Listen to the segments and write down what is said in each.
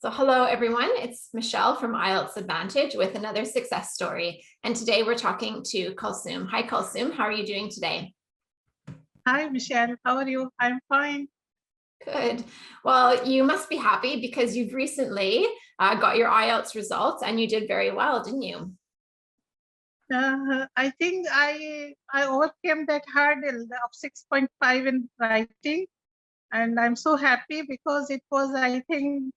So hello, everyone. It's Michelle from IELTS Advantage with another success story. And today we're talking to Kulsoom. Hi, Kulsoom. How are you doing today? Hi, Michelle. How are you? I'm fine. Good. Well, you must be happy because you've recently got your IELTS results and you did very well, didn't you? I think I overcame that hurdle of 6.5 in writing, and I'm so happy because it was, I think,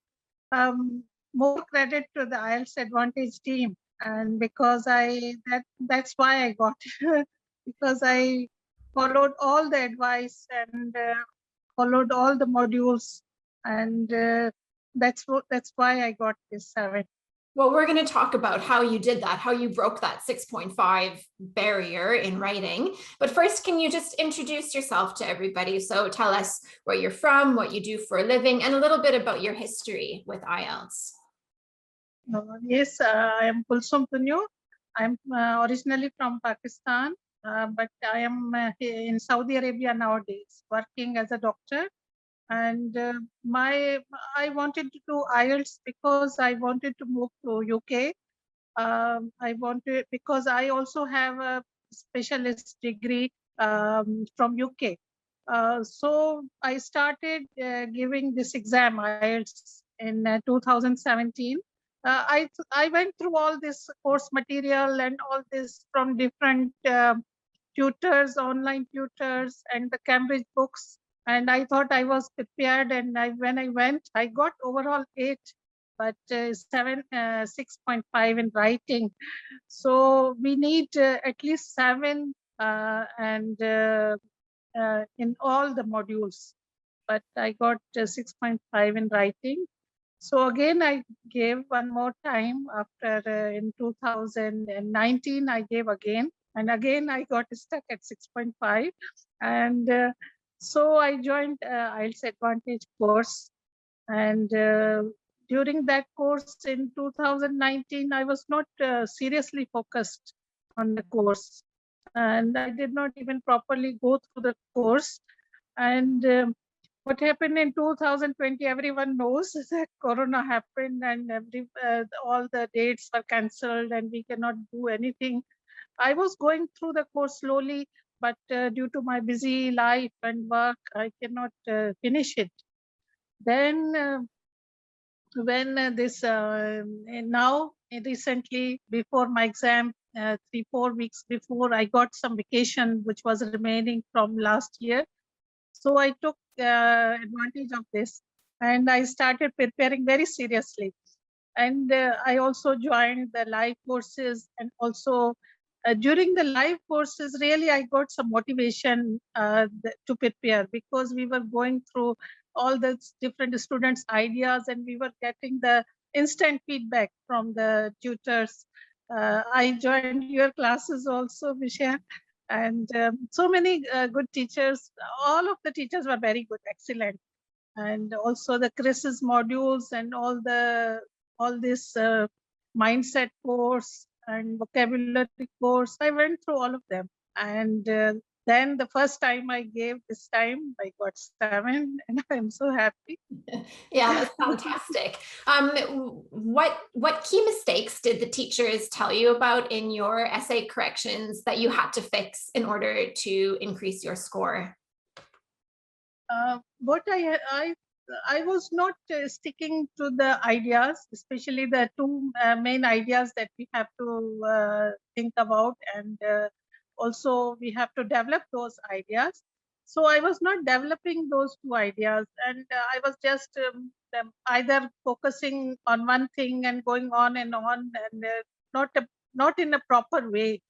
more credit to the IELTS Advantage team, and because that's why I got it because I followed all the advice and followed all the modules, and that's why I got this 7. Well, we're going to talk about how you did that, how you broke that 6.5 barrier in writing. But first, can you just introduce yourself to everybody? So tell us where you're from, what you do for a living, and a little bit about your history with IELTS. Yes, I am Kulsoom. I'm originally from Pakistan, but I am in Saudi Arabia nowadays, working as a doctor. And I wanted to do IELTS because I wanted to move to UK. I wanted because I also have a specialist degree from UK. So I started giving this exam IELTS in 2017. I went through all this course material and all this from different tutors, online tutors, and the Cambridge books. And I thought I was prepared. And when I went, I got overall 8, but 6.5 in writing. So we need at least 7 and in all the modules. But I got 6.5 in writing. So again, I gave one more time after in 2019, I gave again. And again, I got stuck at 6.5. And so I joined IELTS Advantage course. And during that course in 2019, I was not seriously focused on the course. And I did not even properly go through the course. And what happened in 2020, everyone knows that Corona happened and all the dates were cancelled and we cannot do anything. I was going through the course slowly, but due to my busy life and work, I cannot finish it. Then when this now recently before my exam, 3-4 weeks before, I got some vacation which was remaining from last year. So I took advantage of this and I started preparing very seriously. And I also joined the live courses, and also during the live courses, really I got some motivation to prepare, because we were going through all the different students' ideas and we were getting the instant feedback from the tutors. I joined your classes also, Michelle, and so many good teachers. All of the teachers were very good, excellent. And also the Chris's modules and all this mindset course and vocabulary course. I went through all of them. And then the first time I gave, this time I got 7 and I'm so happy. Yeah, that's fantastic. What key mistakes did the teachers tell you about in your essay corrections that you had to fix in order to increase your score? What I was not sticking to the ideas, especially the 2 main ideas that we have to think about, and also we have to develop those ideas. So I was not developing those 2 ideas, and I was just either focusing on one thing and going on, and not in a proper way.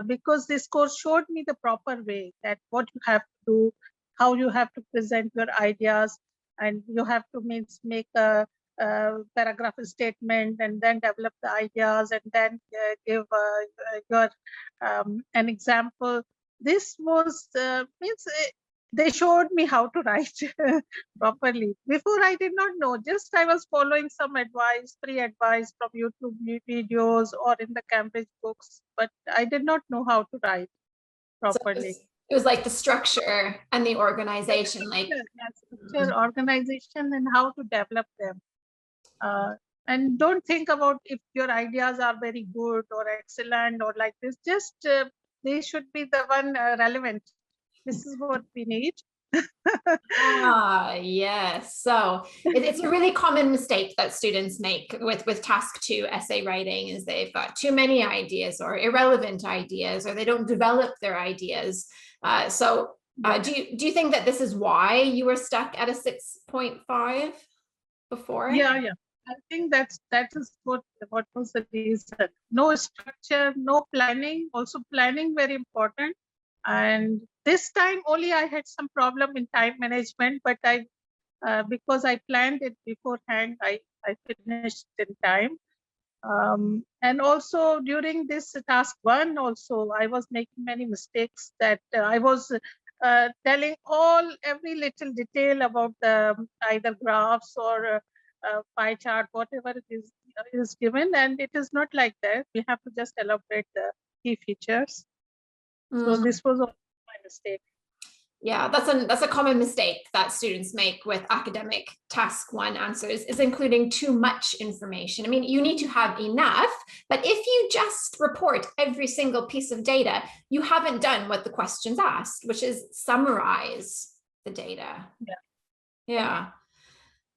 Because this course showed me the proper way, that what you have to do, how you have to present your ideas, and you have to make a paragraph statement and then develop the ideas and then give your an example. This was they showed me how to write properly. Before, I did not know, just I was following some advice, free advice from YouTube videos or in the Cambridge books, but I did not know how to write properly. So it was like the structure and the organization, like structure, organization, and how to develop them. And don't think about if your ideas are very good or excellent or like this. Just they should be the one relevant. This is what we need. Ah, yes. So it's a really common mistake that students make with task 2 essay writing is they've got too many ideas or irrelevant ideas, or they don't develop their ideas. Do you think that this is why you were stuck at a 6.5 before? Yeah. I think that is what was the reason. No structure, no planning. Also planning very important. And this time only I had some problem in time management, but I because I planned it beforehand, I finished in time. And also during this task 1 also, I was making many mistakes that I was telling every little detail about the either graphs or pie chart, whatever it is given, and it is not like that. We have to just elaborate the key features. So this was also my mistake. Yeah, that's a common mistake that students make with academic task 1 answers, is including too much information. I mean, you need to have enough, but if you just report every single piece of data, you haven't done what the questions asked, which is summarize the data. Yeah.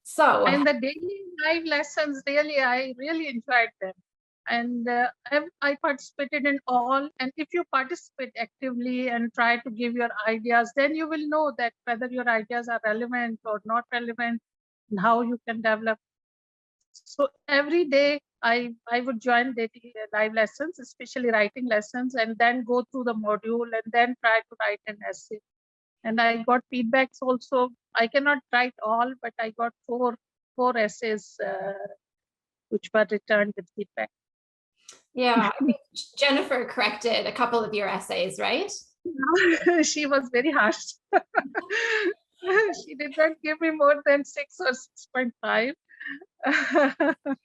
So, and the daily live lessons, I really enjoyed them. And I participated in all. And if you participate actively and try to give your ideas, then you will know that whether your ideas are relevant or not relevant and how you can develop. So every day I would join daily live lessons, especially writing lessons, and then go through the module and then try to write an essay. And I got feedbacks also. I cannot write all, but I got four essays which were returned with feedback. yeah, I think Jennifer corrected a couple of your essays, right? She was very harsh. She did not give me more than 6 or 6.5.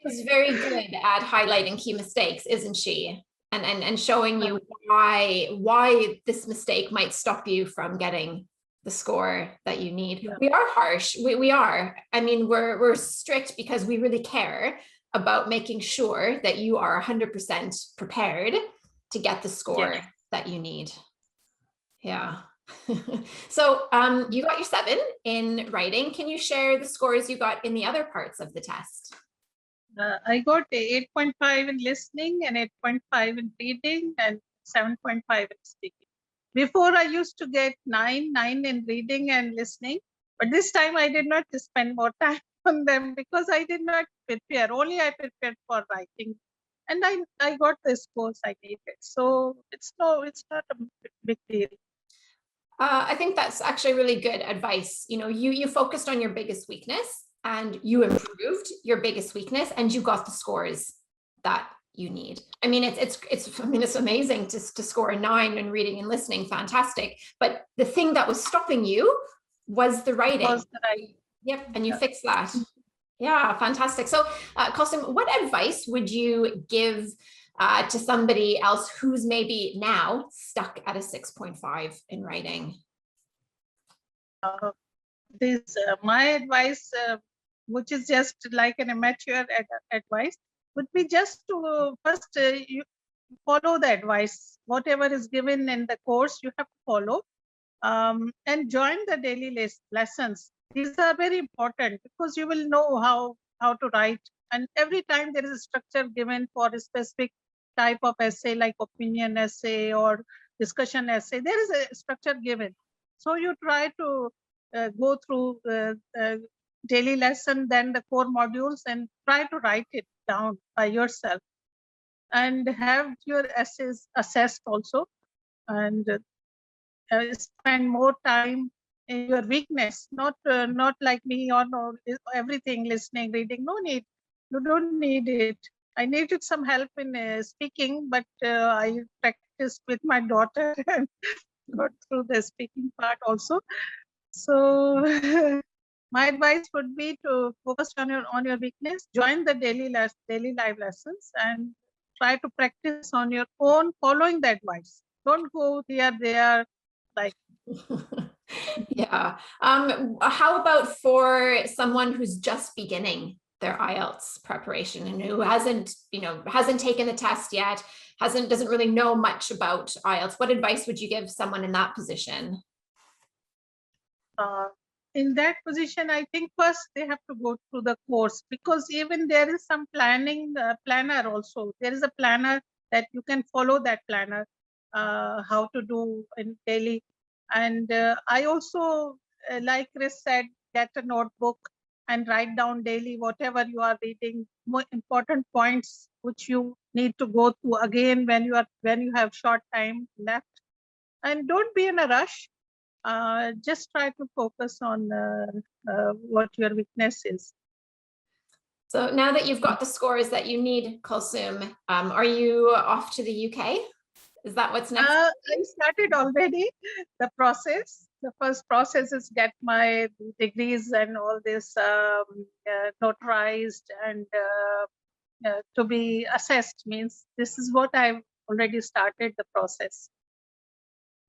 She's very good at highlighting key mistakes, isn't she? And showing you why this mistake might stop you from getting the score that you need. Yeah. We are harsh. We are. I mean, we're strict because we really care about making sure that you are 100% prepared to get the score that you need. Yeah. So you got your 7 in writing. Can you share the scores you got in the other parts of the test? I got 8.5 in listening and 8.5 in reading and 7.5 in speaking. Before I used to get 9 in reading and listening, but this time I did not spend more time on them because I did not prepare. Only I prepared for writing, and I got the scores I needed. So it's not a big deal. I think that's actually really good advice. You know, you focused on your biggest weakness and you improved your biggest weakness and you got the scores that you need. I mean, it's amazing to score a 9 in reading and listening, fantastic. But the thing that was stopping you was the writing. Yep, and you fixed that. Yeah, fantastic. So, Kulsoom, what advice would you give to somebody else who's maybe now stuck at a 6.5 in writing? My advice, which is just like an amateur advice, would be just to first you follow the advice. Whatever is given in the course, you have to follow, and join the daily lessons. These are very important because you will know how to write. And every time there is a structure given for a specific type of essay, like opinion essay or discussion essay, there is a structure given. So you try to go through daily lesson, then the core modules, and try to write it down by yourself. And have your essays assessed also. And spend more time in your weakness, not like me on everything, listening, reading. No need. You don't need it. I needed some help in speaking, but I practiced with my daughter and got through the speaking part also. So my advice would be to focus on your weakness, join the daily live lessons, and try to practice on your own, following the advice. Don't go here, there, like. Yeah. How about for someone who's just beginning their IELTS preparation and who hasn't, hasn't taken the test yet, doesn't really know much about IELTS, what advice would you give someone in that position? In that position, I think first they have to go through the course, because even there is some planner also. There is a planner that you can follow that planner, how to do in daily. And I also, like Chris said, get a notebook and write down daily whatever you are reading, more important points which you need to go through again when you have short time left. And don't be in a rush. Just try to focus on what your weakness is. So now that you've got the scores that you need, Kulsoom, are you off to the UK? Is that what's next? I started already the process. The first process is get my degrees and all this notarized and to be assessed. Means this is what I've already started the process.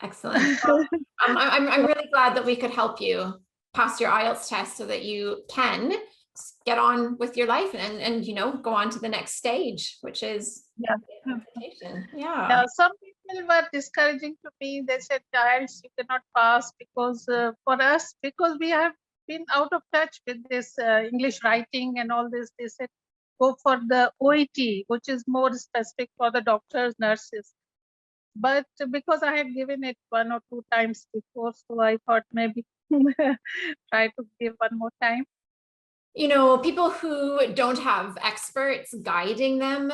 Excellent. Well, I'm really glad that we could help you pass your IELTS test so that you can get on with your life and go on to the next stage, which is yeah. Some people were discouraging to me. They said, IELTS, you cannot pass because for us, because we have been out of touch with this English writing and all this. They said, go for the OET, which is more specific for the doctors, nurses. But because I had given it 1 or 2 times before, so I thought maybe try to give one more time. People who don't have experts guiding them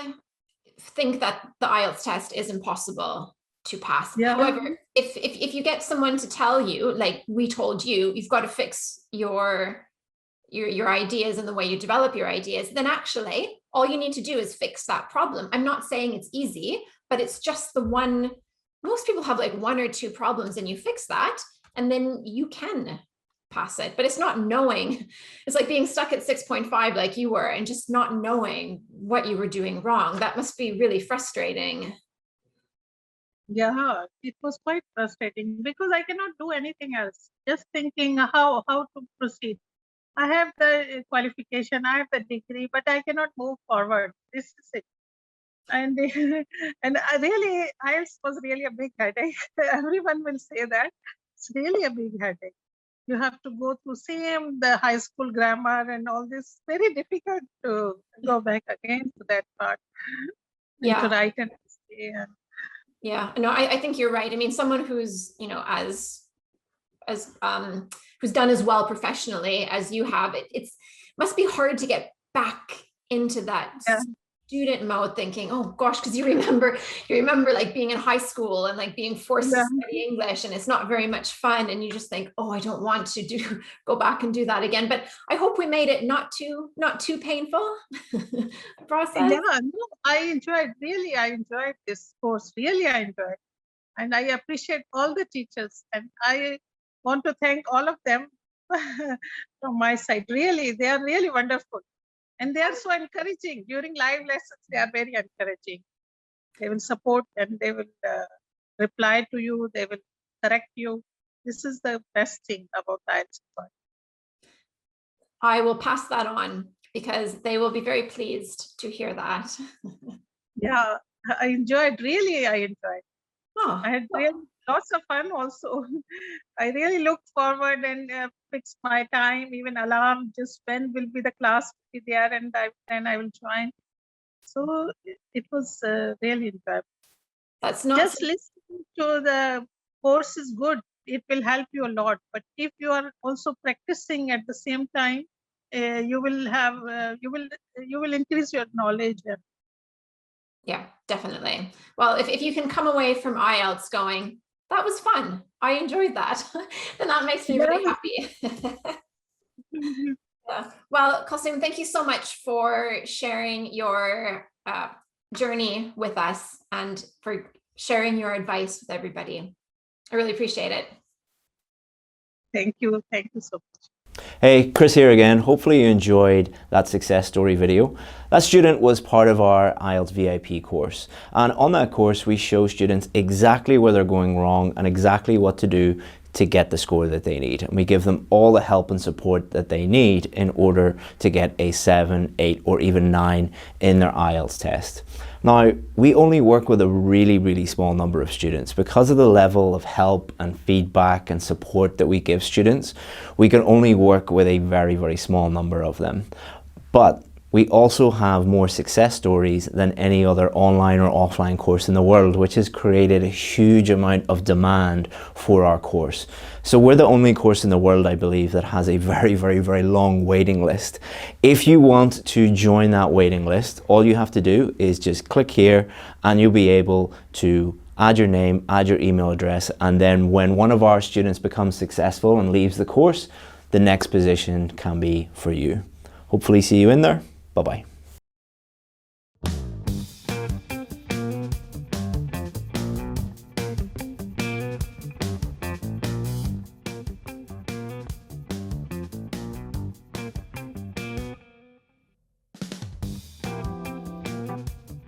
think that the IELTS test is impossible to pass. Yeah. However, if you get someone to tell you, like we told you, you've got to fix your ideas and the way you develop your ideas, then actually all you need to do is fix that problem. I'm not saying it's easy, but it's just the one. Most people have like 1 or 2 problems and you fix that and then you can pass it. But it's not knowing. It's like being stuck at 6.5 like you were and just not knowing what you were doing wrong. That must be really frustrating. Yeah, it was quite frustrating because I cannot do anything else. Just thinking how to proceed. I have the qualification, I have the degree, but I cannot move forward. This is it. And I really, IELTS was really a big headache. Everyone will say that. It's really a big headache. You have to go through the high school grammar and all this. Very difficult to go back again to that part. Yeah. And to write and say. Yeah, no, I think you're right. I mean, someone who's, who's done as well professionally as you have, it must be hard to get back into that student mode thinking, oh gosh, because you remember like being in high school and like being forced to study English and it's not very much fun and you just think, oh, I don't want to go back and do that again. But I hope we made it not too painful process. Yeah, no, I enjoyed this course. Really, I enjoyed. And I appreciate all the teachers and I want to thank all of them from my side. Really, they are really wonderful. And they are so encouraging. During live lessons, they are very encouraging. They will support and they will reply to you. They will correct you. This is the best thing about IELTS. I will pass that on because they will be very pleased to hear that. Yeah, I enjoyed. Really, I enjoyed. Oh, I had really lots of fun also. I really looked forward and fixed my time, even alarm, just when will be the class be there and then I will join. So it was really enjoyable. That's not just listening to the course is good. It will help you a lot. But if you are also practicing at the same time, you will have you will increase your knowledge. Yeah, definitely. Well, if you can come away from IELTS going, that was fun, I enjoyed that, then that makes me really happy. Yeah. Well, Kulsoom, thank you so much for sharing your journey with us and for sharing your advice with everybody. I really appreciate it. Thank you. Thank you so much. Hey, Chris here again. Hopefully you enjoyed that success story video. That student was part of our IELTS VIP course. And on that course, we show students exactly where they're going wrong and exactly what to do to get the score that they need. And we give them all the help and support that they need in order to get a 7, 8, or even 9 in their IELTS test. Now, we only work with a really, really small number of students. Because of the level of help and feedback and support that we give students, we can only work with a very, very small number of them. But we also have more success stories than any other online or offline course in the world, which has created a huge amount of demand for our course. So we're the only course in the world, I believe, that has a very, very, very long waiting list. If you want to join that waiting list, all you have to do is just click here and you'll be able to add your name, add your email address, and then when one of our students becomes successful and leaves the course, the next position can be for you. Hopefully see you in there. Bye-bye.